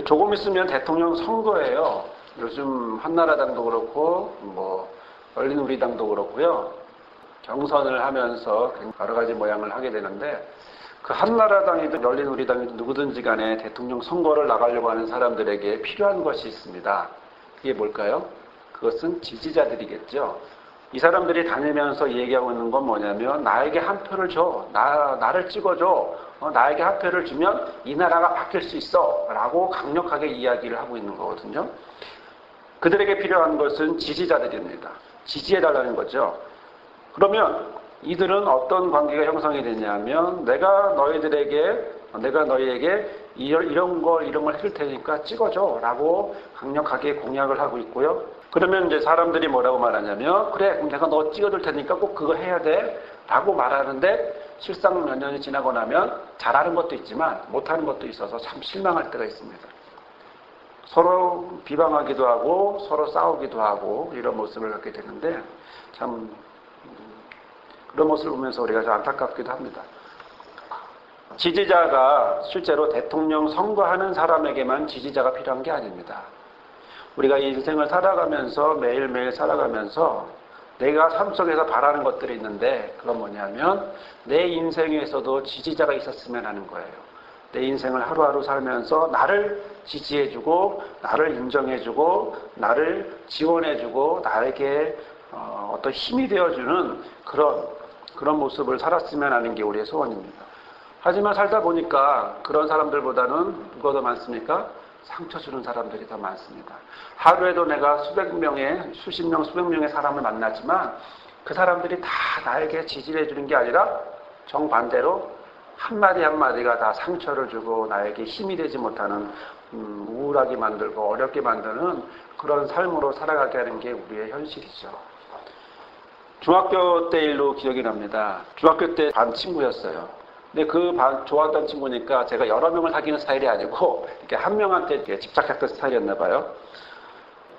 조금 있으면 대통령 선거예요. 요즘 한나라당도 그렇고 열린우리당도 그렇고요. 경선을 하면서 여러 가지 모양을 하게 되는데 그 한나라당이든 열린우리당이든 누구든지 간에 대통령 선거를 나가려고 하는 사람들에게 필요한 것이 있습니다. 그게 뭘까요? 그것은 지지자들이겠죠. 이 사람들이 다니면서 얘기하고 있는 건 뭐냐면 나에게 한 표를 줘. 나를 찍어줘. 나에게 한 표를 주면 이 나라가 바뀔 수 있어. 라고 강력하게 이야기를 하고 있는 거거든요. 그들에게 필요한 것은 지지자들입니다. 지지해달라는 거죠. 그러면 이들은 어떤 관계가 형성이 되냐면 내가 너희에게 이런 걸 해줄 테니까 찍어줘 라고 강력하게 공약을 하고 있고요. 그러면 이제 사람들이 뭐라고 말하냐면 그래 그럼 내가 너 찍어줄 테니까 꼭 그거 해야 돼 라고 말하는데 실상 몇 년이 지나고 나면 잘하는 것도 있지만 못하는 것도 있어서 참 실망할 때가 있습니다. 서로 비방하기도 하고 서로 싸우기도 하고 이런 모습을 갖게 되는데 참 그런 모습을 보면서 우리가 좀 안타깝기도 합니다. 지지자가 실제로 대통령 선거하는 사람에게만 지지자가 필요한 게 아닙니다. 우리가 이 인생을 살아가면서 매일매일 살아가면서 내가 삶 속에서 바라는 것들이 있는데 그건 뭐냐면 내 인생에서도 지지자가 있었으면 하는 거예요. 내 인생을 하루하루 살면서 나를 지지해주고 나를 인정해주고 나를 지원해주고 나에게 어떤 힘이 되어주는 그런 모습을 살았으면 하는 게 우리의 소원입니다. 하지만 살다 보니까 그런 사람들보다는 누가 더 많습니까? 상처 주는 사람들이 더 많습니다. 하루에도 내가 수십 명의 사람을 만나지만 그 사람들이 다 나에게 지지를 해주는 게 아니라 정반대로 한마디 한마디가 다 상처를 주고 나에게 힘이 되지 못하는 우울하게 만들고 어렵게 만드는 그런 삶으로 살아가게 하는 게 우리의 현실이죠. 중학교 때 일로 기억이 납니다. 중학교 때 반 친구였어요. 근데 그 좋아하던 친구니까 제가 여러 명을 사귀는 스타일이 아니고 이렇게 한 명한테 이렇게 집착했던 스타일이었나 봐요.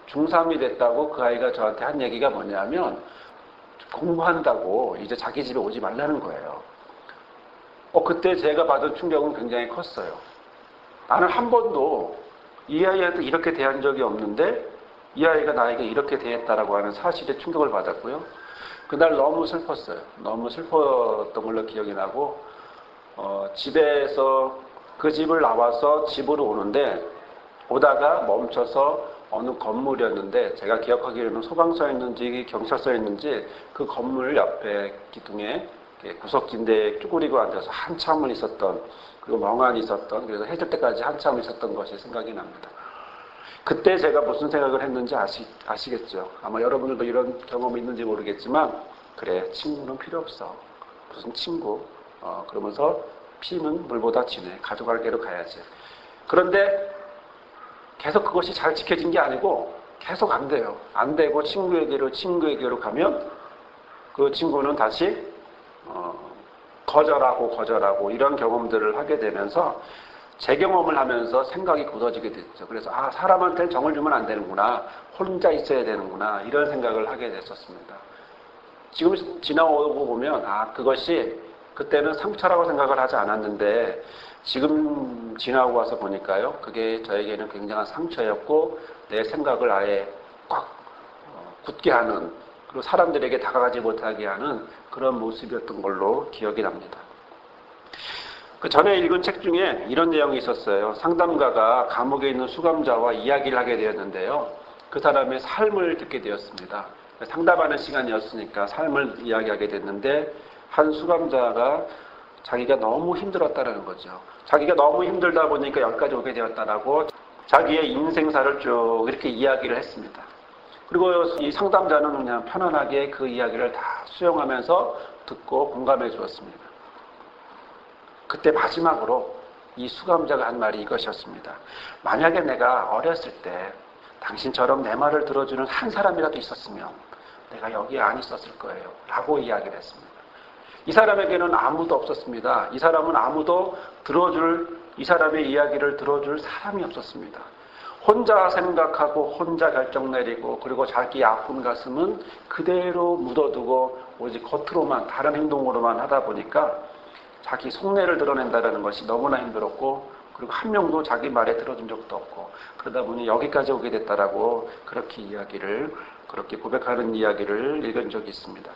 중3이 됐다고 그 아이가 저한테 한 얘기가 뭐냐면 공부한다고 이제 자기 집에 오지 말라는 거예요. 그때 제가 받은 충격은 굉장히 컸어요. 나는 한 번도 이 아이한테 이렇게 대한 적이 없는데 이 아이가 나에게 이렇게 대했다라고 하는 사실에 충격을 받았고요. 그날 너무 슬펐어요. 너무 슬펐던 걸로 기억이 나고 집에서 그 집을 나와서 집으로 오는데 오다가 멈춰서 어느 건물이었는데 제가 기억하기로는 소방서였는지 경찰서였는지 그 건물 옆에 기둥에 구석진대에 쭈그리고 앉아서 한참을 있었던 그리고 멍하니 있었던 그래서 해질 때까지 한참을 있었던 것이 생각이 납니다. 그때 제가 무슨 생각을 했는지 아시겠죠? 아마 여러분들도 이런 경험이 있는지 모르겠지만 그래 친구는 필요 없어. 무슨 친구? 그러면서 피는 물보다 진해. 가져갈 길로 가야지. 그런데 계속 그것이 잘 지켜진 게 아니고 계속 안 돼요. 안 되고 친구에게로 가면 그 친구는 다시 거절하고 이런 경험들을 하게 되면서 제 경험을 하면서 생각이 굳어지게 됐죠. 그래서 사람한테는 정을 주면 안 되는구나. 혼자 있어야 되는구나. 이런 생각을 하게 됐었습니다. 지금 지나오고 보면 그것이 그때는 상처라고 생각을 하지 않았는데 지금 지나고 와서 보니까요. 그게 저에게는 굉장한 상처였고 내 생각을 아예 꽉 굳게 하는 그리고 사람들에게 다가가지 못하게 하는 그런 모습이었던 걸로 기억이 납니다. 그 전에 읽은 책 중에 이런 내용이 있었어요. 상담가가 감옥에 있는 수감자와 이야기를 하게 되었는데요. 그 사람의 삶을 듣게 되었습니다. 상담하는 시간이었으니까 삶을 이야기하게 됐는데 한 수감자가 자기가 너무 힘들었다는 거죠. 자기가 너무 힘들다 보니까 여기까지 오게 되었다라고 자기의 인생사를 쭉 이렇게 이야기를 했습니다. 그리고 이 상담자는 그냥 편안하게 그 이야기를 다 수용하면서 듣고 공감해 주었습니다. 그때 마지막으로 이 수감자가 한 말이 이것이었습니다. 만약에 내가 어렸을 때 당신처럼 내 말을 들어주는 한 사람이라도 있었으면 내가 여기에 안 있었을 거예요. 라고 이야기를 했습니다. 이 사람에게는 아무도 없었습니다. 이 사람은 아무도 이 사람의 이야기를 들어줄 사람이 없었습니다. 혼자 생각하고 혼자 결정 내리고 그리고 자기 아픈 가슴은 그대로 묻어두고 오직 겉으로만 다른 행동으로만 하다 보니까 자기 속내를 드러낸다는 것이 너무나 힘들었고 그리고 한 명도 자기 말에 들어준 적도 없고 그러다 보니 여기까지 오게 됐다라고 그렇게 고백하는 이야기를 읽은 적이 있습니다.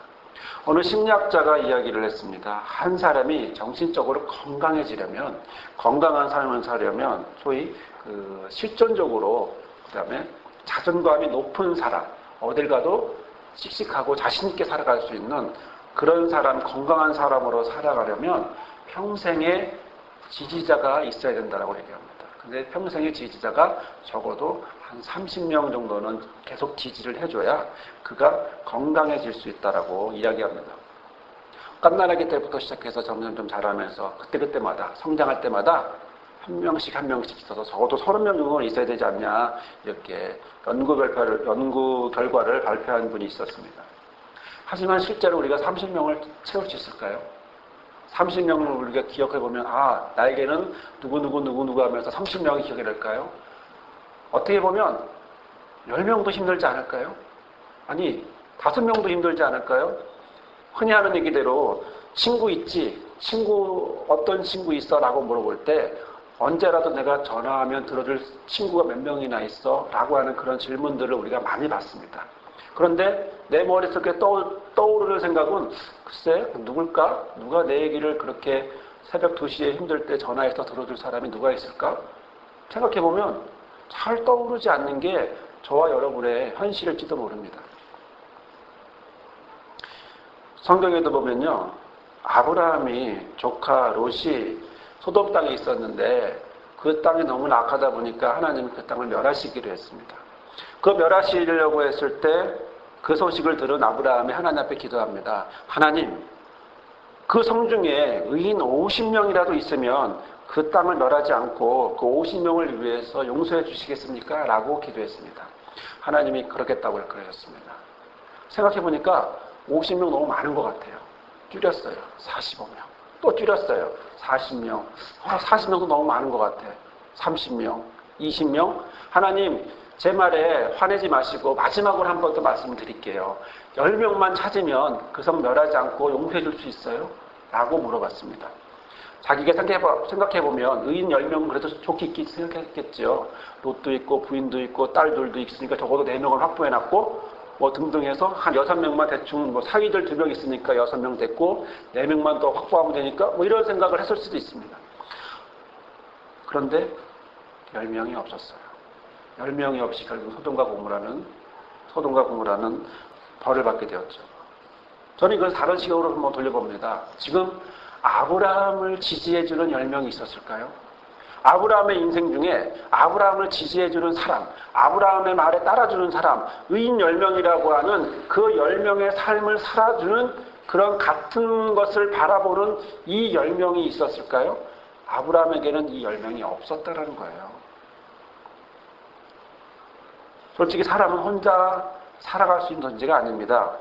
어느 심리학자가 이야기를 했습니다. 한 사람이 정신적으로 건강해지려면, 건강한 삶을 살려면 소위 실존적으로, 그다음에 자존감이 높은 사람, 어딜 가도 씩씩하고 자신 있게 살아갈 수 있는 그런 사람, 건강한 사람으로 살아가려면 평생의 지지자가 있어야 된다고 얘기합니다. 근데 평생의 지지자가 적어도 한 30명 정도는 계속 지지를 해줘야 그가 건강해질 수 있다라고 이야기합니다. 갓난아기 때부터 시작해서 점점 자라면서 그때마다 성장할 때마다 한 명씩 있어서 적어도 30명 정도는 있어야 되지 않냐, 이렇게 연구 결과를 발표한 분이 있었습니다. 하지만 실제로 우리가 30명을 채울 수 있을까요? 30명을 우리가 기억해보면 나에게는 누구 하면서 30명이 기억이 될까요? 어떻게 보면 10명도 힘들지 않을까요? 아니 5명도 힘들지 않을까요? 흔히 하는 얘기대로 친구 있지? 어떤 친구 있어? 라고 물어볼 때 언제라도 내가 전화하면 들어줄 친구가 몇 명이나 있어? 라고 하는 그런 질문들을 우리가 많이 받습니다. 그런데 내 머릿속에 떠오르는 생각은 글쎄 누굴까? 누가 내 얘기를 그렇게 새벽 2시에 힘들 때 전화해서 들어줄 사람이 누가 있을까? 생각해보면 잘 떠오르지 않는 게 저와 여러분의 현실일지도 모릅니다. 성경에도 보면요, 아브라함이 조카 롯이 소돔 땅에 있었는데 그 땅이 너무 악하다 보니까 하나님이 그 땅을 멸하시기로 했습니다. 그 멸하시려고 했을 때 그 소식을 들은 아브라함이 하나님 앞에 기도합니다. 하나님, 그 성중에 의인 50명이라도 있으면 그 땅을 멸하지 않고 그 50명을 위해서 용서해 주시겠습니까? 라고 기도했습니다. 하나님이 그러겠다고 그러셨습니다. 생각해보니까 50명 너무 많은 것 같아요. 줄였어요. 45명. 또 줄였어요. 40명. 40명도 너무 많은 것 같아. 30명, 20명. 하나님, 제 말에 화내지 마시고 마지막으로 한 번 더 말씀드릴게요. 10명만 찾으면 그 성 멸하지 않고 용서해 줄 수 있어요? 라고 물어봤습니다. 자기가 생각해보면 의인 10명은 그래도 좋게 있기 생각했겠죠. 롯도 있고 부인도 있고 딸들도 있으니까 적어도 4명을 확보해놨고 뭐 등등 해서 한 6명만 대충 사위들 2명 있으니까 6명 됐고 4명만 더 확보하면 되니까 뭐 이런 생각을 했을 수도 있습니다. 그런데 10명이 없었어요. 10명이 없이 결국 소돔과 고모라는 벌을 받게 되었죠. 저는 이걸 다른 식으로 한번 돌려봅니다. 지금 아브라함을 지지해주는 10명이 있었을까요? 아브라함의 인생 중에 아브라함을 지지해주는 사람, 아브라함의 말에 따라주는 사람, 의인 10명이라고 하는 그 10명의 삶을 살아주는 그런 같은 것을 바라보는 이 10명이 있었을까요? 아브라함에게는 이 10명이 없었다는 거예요. 솔직히 사람은 혼자 살아갈 수 있는 존재가 아닙니다.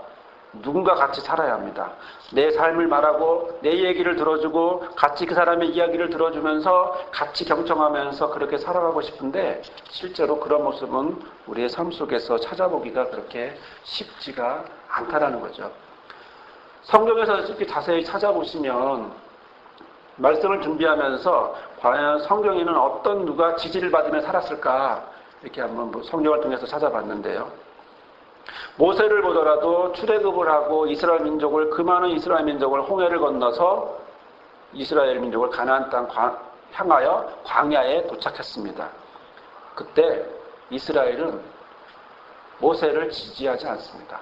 누군가 같이 살아야 합니다. 내 삶을 말하고 내 얘기를 들어주고 같이 그 사람의 이야기를 들어주면서 같이 경청하면서 그렇게 살아가고 싶은데 실제로 그런 모습은 우리의 삶 속에서 찾아보기가 그렇게 쉽지가 않다라는 거죠. 성경에서 이렇게 자세히 찾아보시면 말씀을 준비하면서 과연 성경에는 어떤 누가 지지를 받으며 살았을까 이렇게 한번 성경을 통해서 찾아봤는데요. 모세를 보더라도 출애굽을 하고 그 많은 이스라엘 민족을 홍해를 건너서 이스라엘 민족을 가나안 땅 향하여 광야에 도착했습니다. 그때 이스라엘은 모세를 지지하지 않습니다.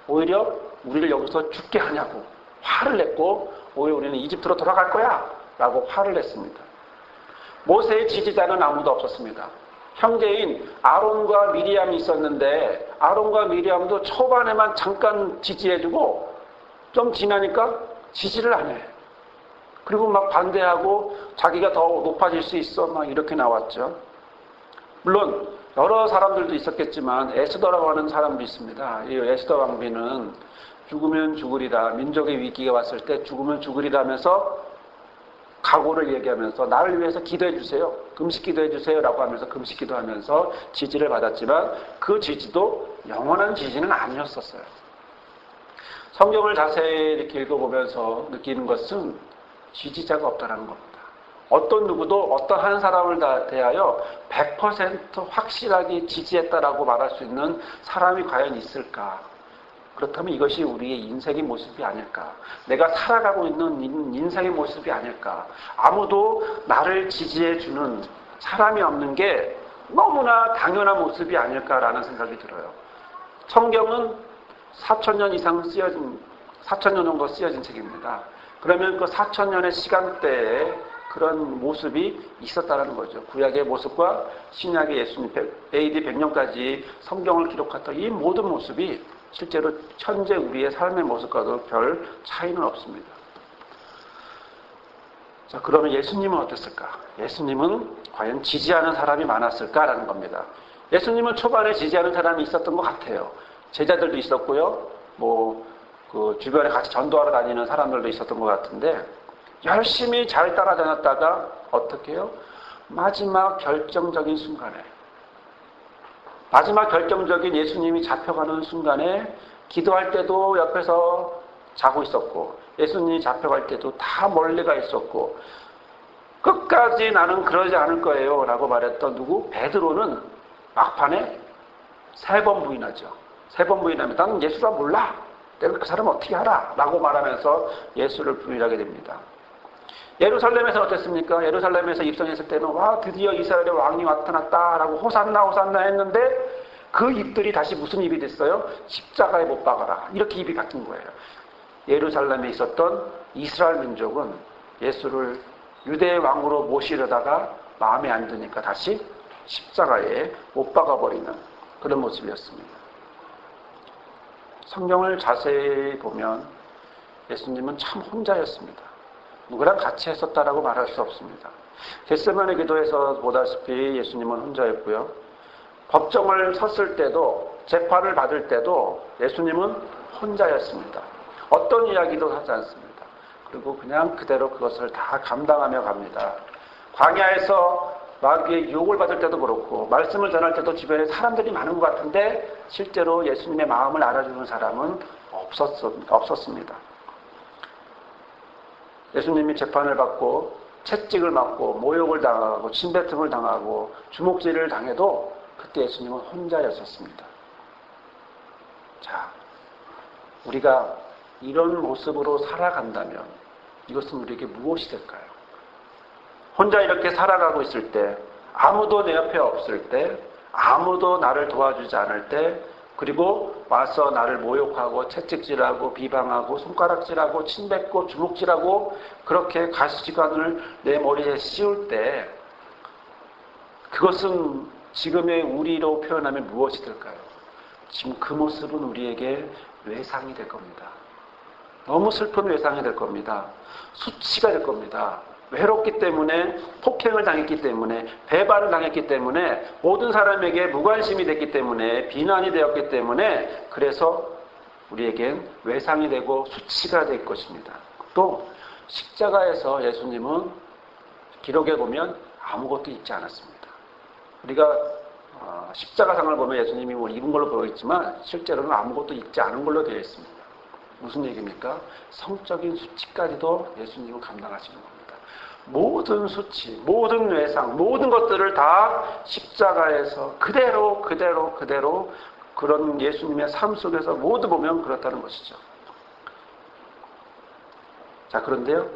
오히려 우리를 여기서 죽게 하냐고 화를 냈고 오히려 우리는 이집트로 돌아갈 거야 라고 화를 냈습니다. 모세의 지지자는 아무도 없었습니다. 형제인 아론과 미리암이 있었는데 아론과 미리암도 초반에만 잠깐 지지해주고 좀 지나니까 지지를 안 해. 그리고 막 반대하고 자기가 더 높아질 수 있어 막 이렇게 나왔죠. 물론 여러 사람들도 있었겠지만 에스더라고 하는 사람도 있습니다. 이 에스더 왕비는 죽으면 죽으리라, 민족의 위기가 왔을 때 죽으면 죽으리라면서 각오를 얘기하면서 나를 위해서 기도해 주세요. 금식 기도해 주세요. 라고 하면서 금식 기도하면서 지지를 받았지만 그 지지도 영원한 지지는 아니었었어요. 성경을 자세히 이렇게 읽어보면서 느끼는 것은 지지자가 없다는 겁니다. 어떤 누구도 어떤 한 사람을 대하여 100% 확실하게 지지했다라고 말할 수 있는 사람이 과연 있을까? 그렇다면 이것이 우리의 인생의 모습이 아닐까? 내가 살아가고 있는 인생의 모습이 아닐까? 아무도 나를 지지해주는 사람이 없는 게 너무나 당연한 모습이 아닐까라는 생각이 들어요. 성경은 4,000년 이상 4,000년 정도 쓰여진 책입니다. 그러면 그 4,000년의 시간대에 그런 모습이 있었다는 거죠. 구약의 모습과 신약의 예수님 AD 100년까지 성경을 기록했던 이 모든 모습이 실제로 현재 우리의 삶의 모습과도 별 차이는 없습니다. 자, 그러면 예수님은 어땠을까? 예수님은 과연 지지하는 사람이 많았을까라는 겁니다. 예수님은 초반에 지지하는 사람이 있었던 것 같아요. 제자들도 있었고요. 그 주변에 같이 전도하러 다니는 사람들도 있었던 것 같은데, 열심히 잘 따라다녔다가 어떻게 해요? 마지막 결정적인 순간에, 마지막 결정적인 예수님이 잡혀가는 순간에 기도할 때도 옆에서 자고 있었고, 예수님이 잡혀갈 때도 다 멀리 가 있었고, 끝까지 나는 그러지 않을 거예요 라고 말했던 누구? 베드로는 막판에 3번 부인하죠. 3번 부인하면 나는 예수라 몰라. 내가 그 사람 어떻게 알아? 라고 말하면서 예수를 부인하게 됩니다. 예루살렘에서 어땠습니까? 예루살렘에서 입성했을 때는 와, 드디어 이스라엘의 왕이 나타났다 라고 호산나 호산나 했는데, 그 입들이 다시 무슨 입이 됐어요? 십자가에 못 박아라, 이렇게 입이 바뀐 거예요. 예루살렘에 있었던 이스라엘 민족은 예수를 유대의 왕으로 모시려다가 마음에 안 드니까 다시 십자가에 못 박아버리는 그런 모습이었습니다. 성경을 자세히 보면 예수님은 참 혼자였습니다. 누구랑 같이 했었다라고 말할 수 없습니다. 겟세마네 기도에서 보다시피 예수님은 혼자였고요. 법정을 섰을 때도, 재판을 받을 때도 예수님은 혼자였습니다. 어떤 이야기도 하지 않습니다. 그리고 그냥 그대로 그것을 다 감당하며 갑니다. 광야에서 마귀의 유혹을 받을 때도 그렇고, 말씀을 전할 때도 주변에 사람들이 많은 것 같은데 실제로 예수님의 마음을 알아주는 사람은 없었습니다. 예수님이 재판을 받고 채찍을 맞고 모욕을 당하고 침뱉음을 당하고 주먹질을 당해도 그때 예수님은 혼자였었습니다. 자, 우리가 이런 모습으로 살아간다면 이것은 우리에게 무엇이 될까요? 혼자 이렇게 살아가고 있을 때, 아무도 내 옆에 없을 때, 아무도 나를 도와주지 않을 때, 그리고 와서 나를 모욕하고 채찍질하고 비방하고 손가락질하고 침뱉고 주먹질하고 그렇게 가시관을 내 머리에 씌울 때, 그것은 지금의 우리로 표현하면 무엇이 될까요? 지금 그 모습은 우리에게 외상이 될 겁니다. 너무 슬픈 외상이 될 겁니다. 수치가 될 겁니다. 외롭기 때문에, 폭행을 당했기 때문에, 배반을 당했기 때문에, 모든 사람에게 무관심이 됐기 때문에, 비난이 되었기 때문에, 그래서 우리에겐 외상이 되고 수치가 될 것입니다. 또 십자가에서 예수님은 기록에 보면 아무것도 잊지 않았습니다. 우리가 십자가상을 보면 예수님이 뭐 입은 걸로 보여있지만 실제로는 아무것도 잊지 않은 걸로 되어 있습니다. 무슨 얘기입니까? 성적인 수치까지도 예수님은 감당하시는 겁니다. 모든 수치, 모든 외상, 모든 것들을 다 십자가에서 그대로 그런 예수님의 삶 속에서 모두 보면 그렇다는 것이죠. 자, 그런데요,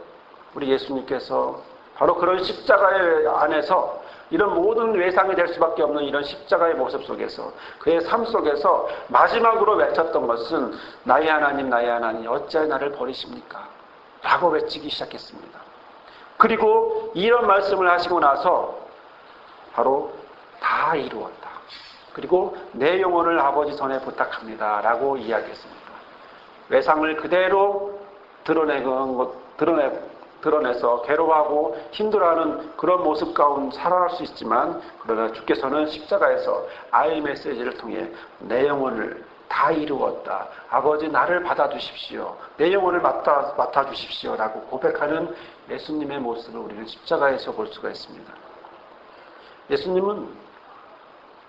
우리 예수님께서 바로 그런 십자가의 안에서 이런 모든 외상이 될 수밖에 없는 이런 십자가의 모습 속에서, 그의 삶 속에서 마지막으로 외쳤던 것은 나의 하나님, 나의 하나님, 어찌하여 나를 버리십니까? 라고 외치기 시작했습니다. 그리고 이런 말씀을 하시고 나서 바로 다 이루었다. 그리고 내 영혼을 아버지 손에 부탁합니다. 라고 이야기했습니다. 외상을 그대로 드러내서 괴로워하고 힘들어하는 그런 모습 가운데 살아갈 수 있지만, 그러나 주께서는 십자가에서 아이 메시지를 통해 내 영혼을 다 이루었다. 아버지 나를 받아주십시오. 내 영혼을 맡아주십시오. 라고 고백하는 예수님의 모습을 우리는 십자가에서 볼 수가 있습니다. 예수님은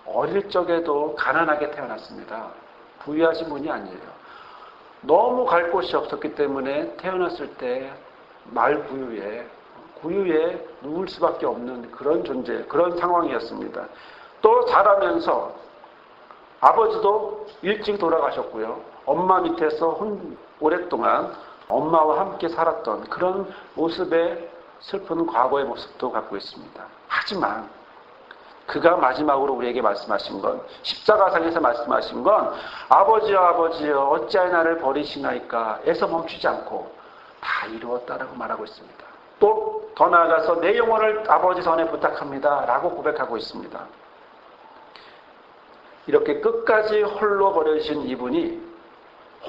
어릴 적에도 가난하게 태어났습니다. 부유하신 분이 아니에요. 너무 갈 곳이 없었기 때문에 태어났을 때 말부유에 구유에 누울 수밖에 없는 그런 존재, 그런 상황이었습니다. 또 자라면서 아버지도 일찍 돌아가셨고요. 엄마 밑에서 오랫동안 엄마와 함께 살았던 그런 모습의 슬픈 과거의 모습도 갖고 있습니다. 하지만 그가 마지막으로 우리에게 말씀하신 건, 십자가상에서 말씀하신 건 아버지여 아버지여 어찌하여 나를 버리시나이까 에서 멈추지 않고 다 이루었다라고 말하고 있습니다. 또 더 나아가서 내 영혼을 아버지 손에 부탁합니다 라고 고백하고 있습니다. 이렇게 끝까지 홀로 버려주신 이분이,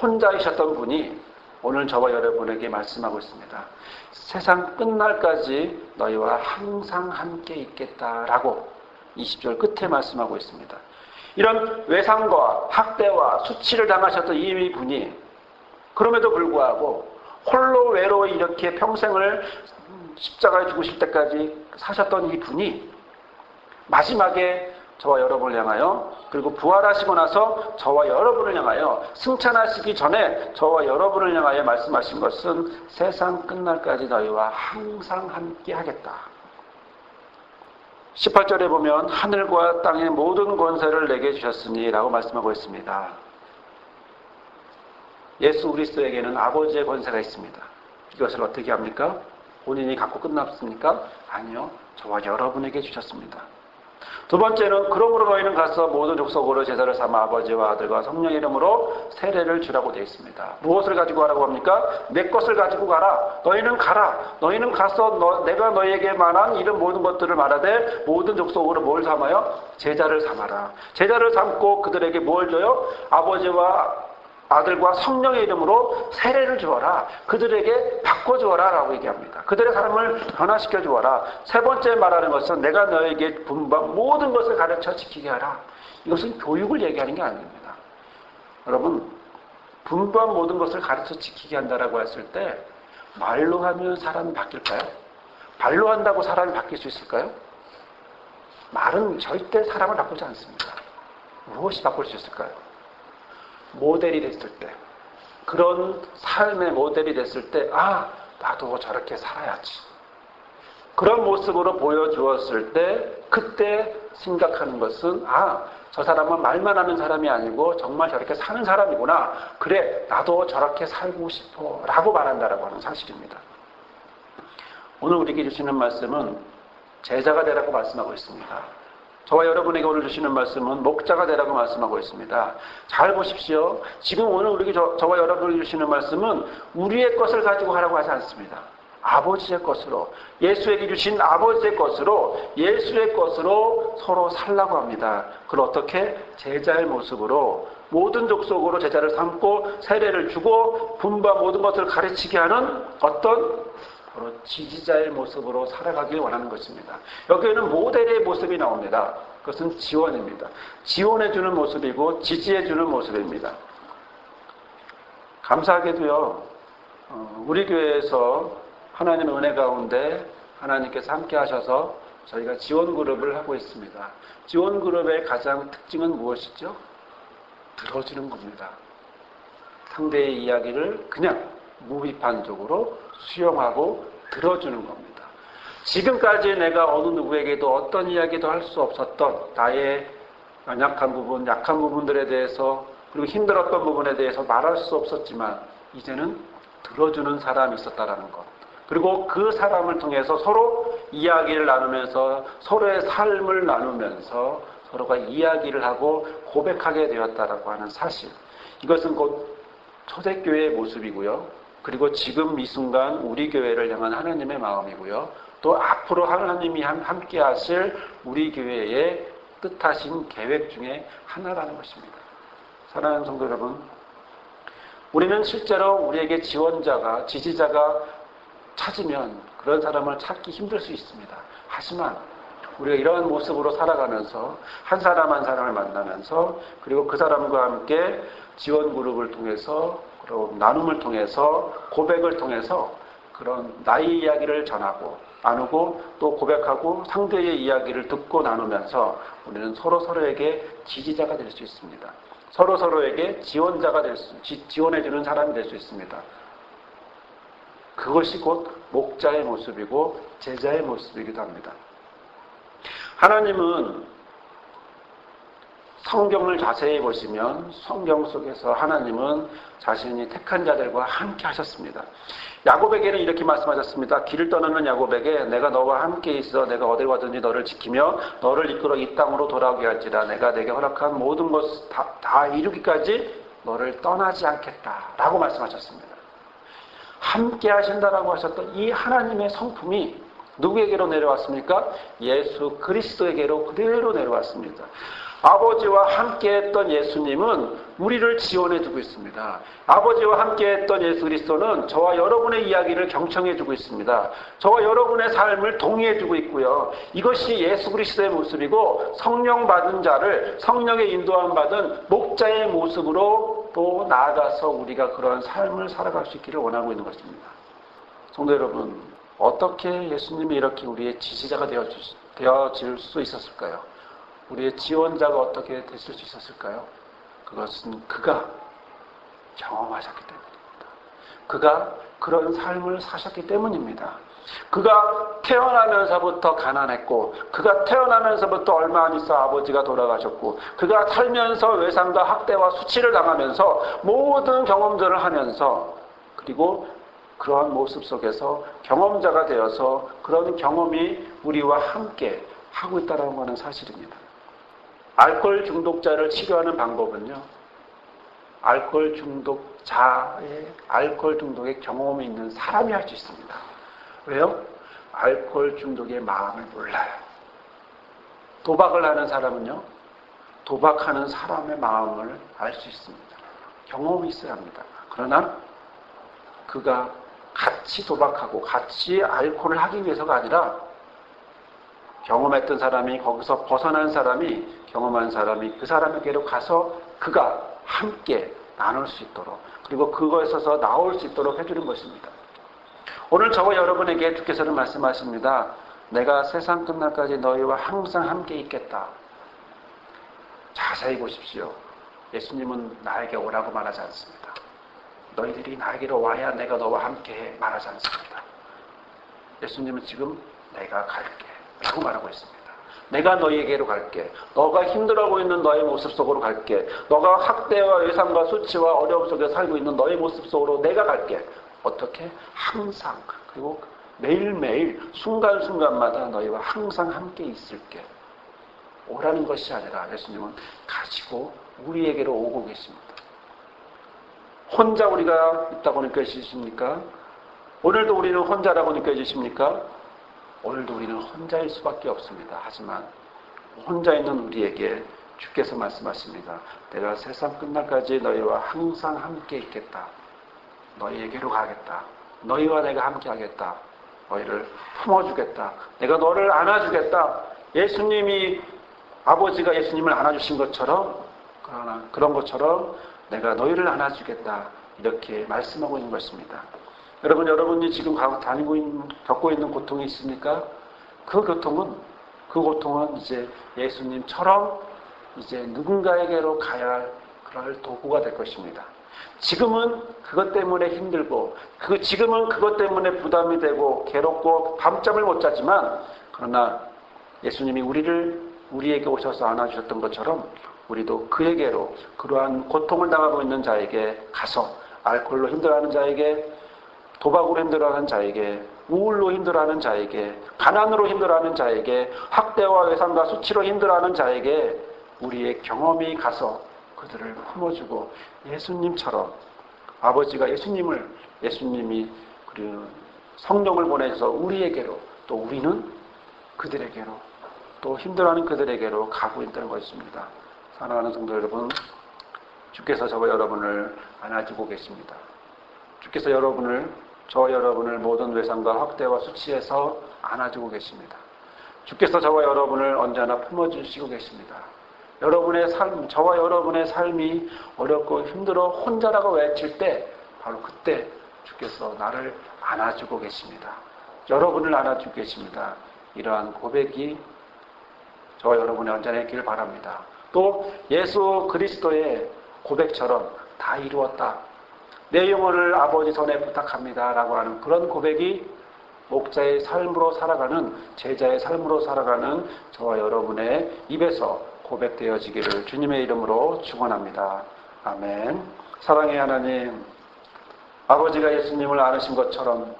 혼자이셨던 분이 오늘 저와 여러분에게 말씀하고 있습니다. 세상 끝날까지 너희와 항상 함께 있겠다라고 20절 끝에 말씀하고 있습니다. 이런 외상과 학대와 수치를 당하셨던 이 분이 그럼에도 불구하고 홀로 외로이 이렇게 평생을 십자가에 죽으실 때까지 사셨던 이 분이 마지막에 저와 여러분을 향하여, 그리고 부활하시고 나서 저와 여러분을 향하여, 승천하시기 전에 저와 여러분을 향하여 말씀하신 것은 세상 끝날까지 너희와 항상 함께 하겠다. 18절에 보면 하늘과 땅의 모든 권세를 내게 주셨으니 라고 말씀하고 있습니다. 예수 그리스도에게는 아버지의 권세가 있습니다. 이것을 어떻게 합니까? 본인이 갖고 끝났습니까? 아니요. 저와 여러분에게 주셨습니다. 두 번째는 그러므로 너희는 가서 모든 족속으로 제사를 삼아 아버지와 아들과 성령의 이름으로 세례를 주라고 되어 있습니다. 무엇을 가지고 가라고 합니까? 내 것을 가지고 가라. 너희는 가라. 너희는 가서 내가 너희에게 말한 이런 모든 것들을 말하되 모든 족속으로 뭘 삼아요? 제자를 삼아라. 제자를 삼고 그들에게 뭘 줘요? 아버지와 아들과 성령의 이름으로 세례를 주어라. 그들에게 바꿔주어라 라고 얘기합니다. 그들의 삶을 변화시켜 주어라. 세 번째 말하는 것은 내가 너에게 분반 모든 것을 가르쳐 지키게 하라. 이것은 교육을 얘기하는 게 아닙니다. 여러분, 분반 모든 것을 가르쳐 지키게 한다라고 했을 때 말로 하면 사람이 바뀔까요? 발로 한다고 사람이 바뀔 수 있을까요? 말은 절대 사람을 바꾸지 않습니다. 무엇이 바꿀 수 있을까요? 모델이 됐을 때, 그런 삶의 모델이 됐을 때, 나도 저렇게 살아야지. 그런 모습으로 보여주었을 때, 그때 생각하는 것은, 저 사람은 말만 하는 사람이 아니고 정말 저렇게 사는 사람이구나. 그래, 나도 저렇게 살고 싶어. 라고 말한다라고 하는 사실입니다. 오늘 우리에게 주시는 말씀은 제자가 되라고 말씀하고 있습니다. 저와 여러분에게 오늘 주시는 말씀은 목자가 되라고 말씀하고 있습니다. 잘 보십시오. 지금 오늘 우리에게 저와 여러분에게 주시는 말씀은 우리의 것을 가지고 하라고 하지 않습니다. 아버지의 것으로, 예수에게 주신 아버지의 것으로, 예수의 것으로 서로 살라고 합니다. 그걸 어떻게? 제자의 모습으로 모든 족속으로 제자를 삼고 세례를 주고 분바 모든 것을 가르치게 하는 어떤 바로 지지자의 모습으로 살아가길 원하는 것입니다. 여기에는 모델의 모습이 나옵니다. 그것은 지원입니다. 지원해주는 모습이고 지지해주는 모습입니다. 감사하게도요, 우리 교회에서 하나님의 은혜 가운데 하나님께서 함께 하셔서 저희가 지원 그룹을 하고 있습니다. 지원 그룹의 가장 특징은 무엇이죠? 들어주는 겁니다. 상대의 이야기를 그냥 무비판적으로 수용하고 들어주는 겁니다. 지금까지 내가 어느 누구에게도 어떤 이야기도 할 수 없었던 나의 연약한 부분, 약한 부분들에 대해서, 그리고 힘들었던 부분에 대해서 말할 수 없었지만 이제는 들어주는 사람이 있었다라는 것. 그리고 그 사람을 통해서 서로 이야기를 나누면서 서로의 삶을 나누면서 서로가 이야기를 하고 고백하게 되었다라고 하는 사실. 이것은 곧 초대교회의 모습이고요. 그리고 지금 이 순간 우리 교회를 향한 하나님의 마음이고요. 또 앞으로 하나님이 함께 하실 우리 교회의 뜻하신 계획 중에 하나라는 것입니다. 사랑하는 성도 여러분, 우리는 실제로 우리에게 지원자가, 지지자가 찾으면 그런 사람을 찾기 힘들 수 있습니다. 하지만 우리가 이러한 모습으로 살아가면서 한 사람 한 사람을 만나면서 그리고 그 사람과 함께 지원 그룹을 통해서 그리고 나눔을 통해서 고백을 통해서 그런 나의 이야기를 전하고 나누고 또 고백하고 상대의 이야기를 듣고 나누면서 우리는 서로에게 지지자가 될 수 있습니다. 서로에게 지원자가 지원해주는 사람이 될 수 있습니다. 그것이 곧 목자의 모습이고 제자의 모습이기도 합니다. 하나님은 성경을 자세히 보시면 성경 속에서 하나님은 자신이 택한 자들과 함께 하셨습니다. 야곱에게는 이렇게 말씀하셨습니다. 길을 떠나는 야곱에게 내가 너와 함께 있어 내가 어딜 가든지 너를 지키며 너를 이끌어 이 땅으로 돌아오게 할지라 내가 내게 허락한 모든 것 다 이루기까지 너를 떠나지 않겠다라고 말씀하셨습니다. 함께 하신다라고 하셨던 이 하나님의 성품이 누구에게로 내려왔습니까? 예수 그리스도에게로 그대로 내려왔습니다. 아버지와 함께했던 예수님은 우리를 지원해주고 있습니다. 아버지와 함께했던 예수 그리스도는 저와 여러분의 이야기를 경청해주고 있습니다. 저와 여러분의 삶을 동의해주고 있고요. 이것이 예수 그리스도의 모습이고 성령 받은 자를 성령의 인도함 받은 목자의 모습으로 또 나아가서 우리가 그러한 삶을 살아갈 수 있기를 원하고 있는 것입니다. 성도 여러분, 어떻게 예수님이 이렇게 우리의 지지자가 되어질 수 있었을까요? 우리의 지원자가 어떻게 됐을 수 있었을까요? 그것은 그가 경험하셨기 때문입니다. 그가 그런 삶을 사셨기 때문입니다. 그가 태어나면서부터 가난했고 그가 태어나면서부터 얼마 안 있어 아버지가 돌아가셨고 그가 살면서 외상과 학대와 수치를 당하면서 모든 경험들을 하면서 그리고 그러한 모습 속에서 경험자가 되어서 그런 경험이 우리와 함께 하고 있다는 것은 사실입니다. 알코올 중독자를 치료하는 방법은요, 알코올 중독자의 알코올 중독의 경험이 있는 사람이 할 수 있습니다. 왜요? 알코올 중독의 마음을 몰라요. 도박을 하는 사람은요, 도박하는 사람의 마음을 알 수 있습니다. 경험이 있어야 합니다. 그러나 그가 같이 도박하고 같이 알코올을 하기 위해서가 아니라 경험했던 사람이 거기서 벗어난 사람이 경험한 사람이 그 사람에게로 가서 그가 함께 나눌 수 있도록 그리고 그것에서 나올 수 있도록 해주는 것입니다. 오늘 저와 여러분에게 주께서는 말씀하십니다. 내가 세상 끝날까지 너희와 항상 함께 있겠다. 자세히 보십시오. 예수님은 나에게 오라고 말하지 않습니다. 너희들이 나에게로 와야 내가 너와 함께해 말하지 않습니다. 예수님은 지금 내가 갈게 라고 말하고 있습니다. 내가 너희에게로 갈게. 너가 힘들어하고 있는 너의 모습 속으로 갈게. 너가 학대와 외상과 수치와 어려움 속에 살고 있는 너의 모습 속으로 내가 갈게. 어떻게? 항상 그리고 매일매일 순간순간마다 너희와 항상 함께 있을게. 오라는 것이 아니라 예수님은 가지고 우리에게로 오고 계십니다. 혼자 우리가 있다고 느껴지십니까? 오늘도 우리는 혼자라고 느껴지십니까? 오늘도 우리는 혼자일 수밖에 없습니다. 하지만 혼자 있는 우리에게 주께서 말씀하십니다. 내가 세상 끝날까지 너희와 항상 함께 있겠다. 너희에게로 가겠다. 너희와 내가 함께 하겠다. 너희를 품어주겠다. 내가 너를 안아주겠다. 예수님이 아버지가 예수님을 안아주신 것처럼 그러나 그런 것처럼 내가 너희를 안아주겠다. 이렇게 말씀하고 있는 것입니다. 여러분이 지금 겪고 있는 고통이 있습니까? 그 고통은 이제 예수님처럼 이제 누군가에게로 가야 할 그럴 도구가 될 것입니다. 지금은 그것 때문에 힘들고, 지금은 그것 때문에 부담이 되고, 괴롭고, 밤잠을 못 자지만, 그러나 예수님이 우리에게 오셔서 안아주셨던 것처럼, 우리도 그에게로, 그러한 고통을 당하고 있는 자에게 가서, 알코올로 힘들어하는 자에게, 도박으로 힘들어하는 자에게, 우울로 힘들어하는 자에게, 가난으로 힘들어하는 자에게, 학대와 외상과 수치로 힘들어하는 자에게, 우리의 경험이 가서 그들을 품어주고 예수님처럼 아버지가 예수님이 그리고 성령을 보내서 우리에게로 또 우리는 그들에게로 또 힘들어하는 그들에게로 가고 있다는 것입니다. 사랑하는 성도 여러분, 주께서 저와 여러분을 안아주고 계십니다. 주께서 저와 여러분을 모든 외상과 학대와 수치에서 안아주고 계십니다. 주께서 저와 여러분을 언제나 품어주시고 계십니다. 저와 여러분의 삶이 어렵고 힘들어 혼자라고 외칠 때 바로 그때 주께서 나를 안아주고 계십니다. 여러분을 안아주고 계십니다. 이러한 고백이 저와 여러분의 언제나 있기를 바랍니다. 또 예수 그리스도의 고백처럼 다 이루었다. 내 영혼을 아버지 손에 부탁합니다 라고 하는 그런 고백이 목자의 삶으로 살아가는, 제자의 삶으로 살아가는 저와 여러분의 입에서 고백되어지기를 주님의 이름으로 축원합니다. 아멘. 사랑의 하나님, 아버지가 예수님을 안으신 것처럼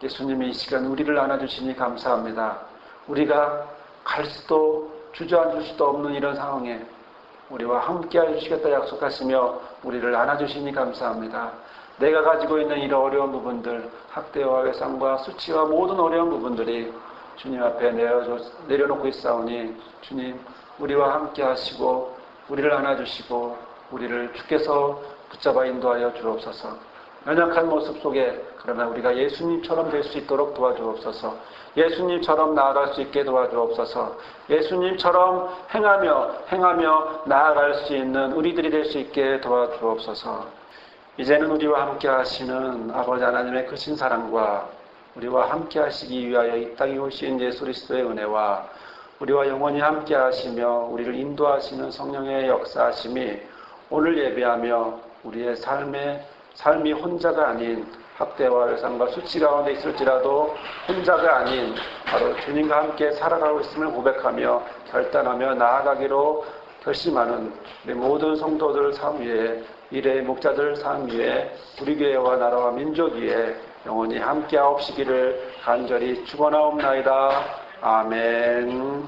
예수님이 이 시간 우리를 안아주시니 감사합니다. 우리가 갈 수도 주저앉을 수도 없는 이런 상황에 우리와 함께 해주시겠다 약속하시며 우리를 안아주시니 감사합니다. 내가 가지고 있는 이런 어려운 부분들, 학대와 외상과 수치와 모든 어려운 부분들이 주님 앞에 내려놓고 있사오니 주님, 우리와 함께 하시고 우리를 안아주시고 우리를 주께서 붙잡아 인도하여 주옵소서. 연약한 모습 속에 그러나 우리가 예수님처럼 될 수 있도록 도와주옵소서. 예수님처럼 나아갈 수 있게 도와주옵소서. 예수님처럼 행하며 나아갈 수 있는 우리들이 될 수 있게 도와주옵소서. 이제는 우리와 함께 하시는 아버지 하나님의 크신 사랑과 우리와 함께 하시기 위하여 이 땅에 오신 예수 그리스도의 은혜와 우리와 영원히 함께 하시며 우리를 인도하시는 성령의 역사하심이 오늘 예배하며 우리의 삶이 혼자가 아닌 학대와 외상과 수치 가운데 있을지라도 혼자가 아닌 바로 주님과 함께 살아가고 있음을 고백하며 결단하며 나아가기로 결심하는 우리 모든 성도들 삶 위에, 미래의 목자들 삶 위에, 우리 교회와 나라와 민족 위에 영원히 함께하옵시기를 간절히 축원하옵나이다. 아멘.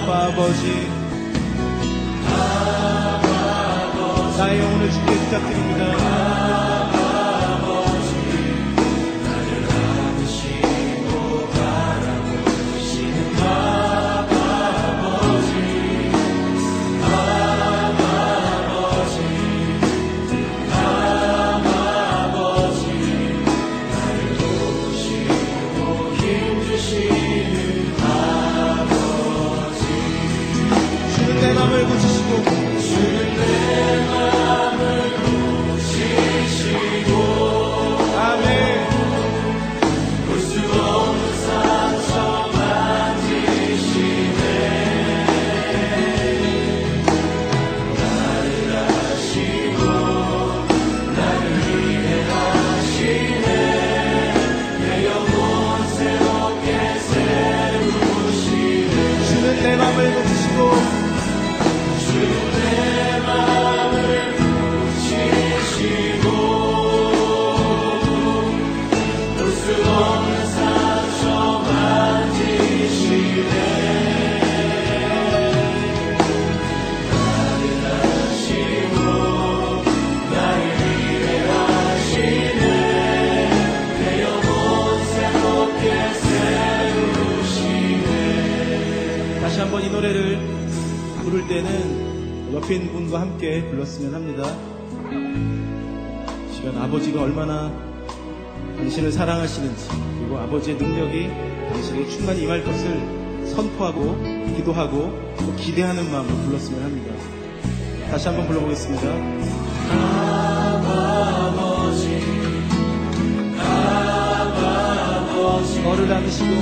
아버지, 나의 영혼을 주께 부탁드립니다. 나를 안으시고 바라보시는 아버지, 나를 도우시고 힘주시는 아버지, 주는 내 맘을 고치시고 아멘. 볼 수 없는 상처 만지시네. 나를 아시고 나를 위해 하시네. 내 영혼 새롭게 세우시네. 주는 내 맘을 고치시고 주는 내 맘을 고치시고 없는 상처 만지시네. 나를 아시고 나를 위해 하시네. 내 영혼 새롭게 세우시네. 다시 한번 이 노래를 부를 때는 옆에 있는 분과 함께 불렀으면 합니다. 시간 아버지가 얼마나 당신을 사랑하시는지, 그리고 아버지의 능력이 당신에게 충만히 임할 것을 선포하고 기도하고 또 기대하는 마음으로 불렀으면 합니다. 다시 한번 불러보겠습니다. 너를 안으시고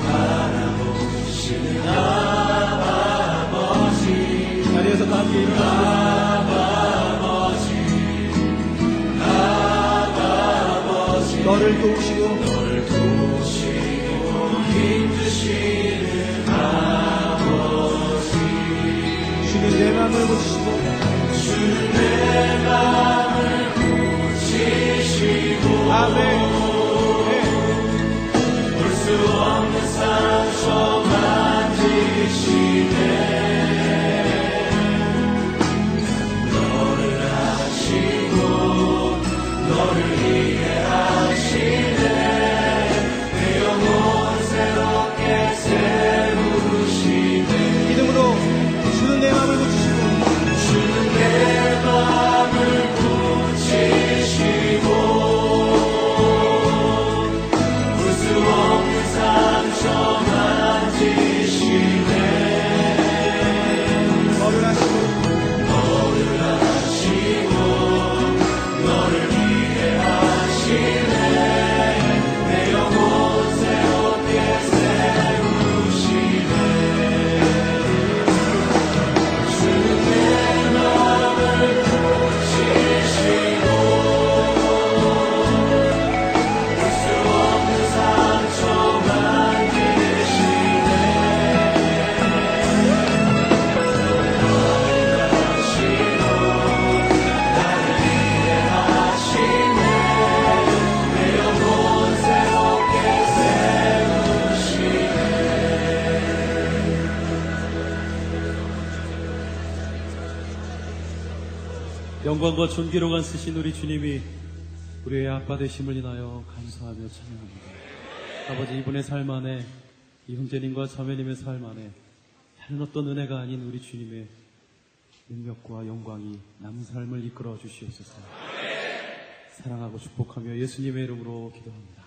바라보시는 아버지 자리에서 다 함께 일어나시고 너를 도우시고 힘주시는 아버지 주는 내 마음을 고치시고 주는 내 마음을 고치시고 아멘. 볼 수 없는 상처 만지시네 너를 아시고 너를 이해하시네 내 영혼 새롭게 세우시네 믿음으로 주는 내 마음을 고치시고 주는 내 마음을 고치시고 볼 수 없는 상처 만지시네 너를 아시고 너를 이해하시네 내 영혼 새롭게 세우시네 주는 내 마음을 고치시고 볼 수 없는 상처 만지시네 나를 이해하시네 내 영혼 새롭게 세우시네 영광과 존귀로만 쓰신 우리 주님이 우리의 아빠 되심을 인하여 감사하며 찬양합니다. 아버지 이분의 삶 안에 이 형제님과 자매님의 삶 안에 다른 어떤 은혜가 아닌 우리 주님의 능력과 영광이 남은 삶을 이끌어 주시옵소서. 사랑하고 축복하며 예수님의 이름으로 기도합니다.